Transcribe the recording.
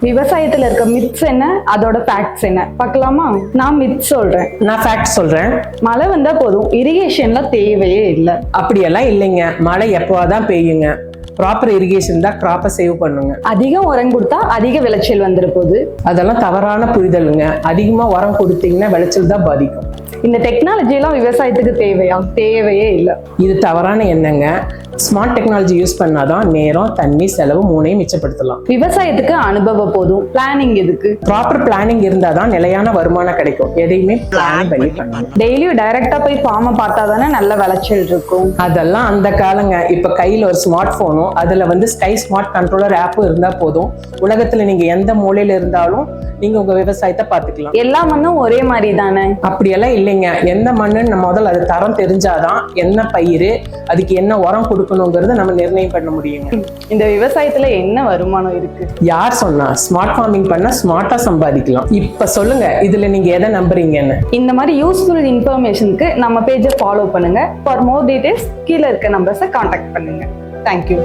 விவசாயத்துல இருக்க மித்ஸ் என்ன, அதோட ஃபேக்ட்ஸ் என்ன பார்க்கலாமா? நான் மித்ஸ் சொல்றேன். நான் ஃபேக்ட் சொல்றேன். மழை வந்தா போதும், இரிகேஷன்ல தேவையே இல்லை. அப்படியெல்லாம் இல்லைங்க. மழை எப்போதான் பெய்யுங்க. ப்ராப்பர் இரிகேஷன் தான் கிராப்பை சேவ் பண்ணுங்க. அதிகம் உரம் கொடுத்தா அதிக விளைச்சல் வந்துட போகுது. அதெல்லாம் தவறான புரிதலுங்க. அதிகமா உரம் கொடுத்தீங்கன்னா விளைச்சல் தான் பாதிக்கும். இந்த டெக்னாலஜி எல்லாம் விவசாயத்துக்கு தேவையா? தேவையே இல்லை. இது தவறான எண்ணங்க. ஸ்மார்ட் டெக்னாலஜி யூஸ் பண்ணாதான் நேரம், தண்ணி, செலவு மூணையும் மிச்சப்படுத்தலாம். விவசாயத்துக்கு அனுபவம் போதும், பிளானிங் எதுக்கு? ப்ராப்பர் பிளானிங் இருந்தாதான் நிலையான வருமானம் கிடைக்கும். எதையுமே பிளான் பண்ணி பண்ணணும். டெய்லியும் டைரக்டா போய் ஃபார்மை பார்த்தா தானே நல்ல விளைச்சல் இருக்கும். அதெல்லாம் அந்த காலங்க. இப்ப கையில ஒரு ஸ்மார்ட் போனும், அதுல ஸ்கை ஸ்மார்ட் கண்ட்ரோலர் ஆப்பும் இருந்தா போதும். உலகத்துல நீங்க எந்த மூலையில இருந்தாலும் நீங்க உங்க விவசாயத்தை பாத்துக்கலாம். எல்லா மண்ணும் ஒரே மாதிரி தானே? அப்படியெல்லாம் இல்லைங்க. எந்த மண்ணுன்னு முதல்ல அது தரம் தெரிஞ்சாதான் என்ன பயிர், அதுக்கு என்ன உரம் கொடுக்கணுங்கிறத நம்ம நிர்ணயம் பண்ண முடியுங்க. இந்த விவசாயத்துல என்ன வருமானம் இருக்கு? யார் சொன்னா? ஸ்மார்ட் ஃபார்மிங் பண்ணா ஸ்மார்ட்டா சம்பாதிக்கலாம். இப்ப சொல்லுங்க, இதுல நீங்க எதை நம்புறீங்கன்னு. இந்த மாதிரி யூஸ்ஃபுல் இன்ஃபர்மேஷனுக்கு நம்ம பேஜை ஃபாலோ பண்ணுங்க. ஃபார் மோர் டீடைல்ஸ் கீழே இருக்க நம்பர்ஸை கான்டாக்ட் பண்ணுங்க. தேங்க்யூ.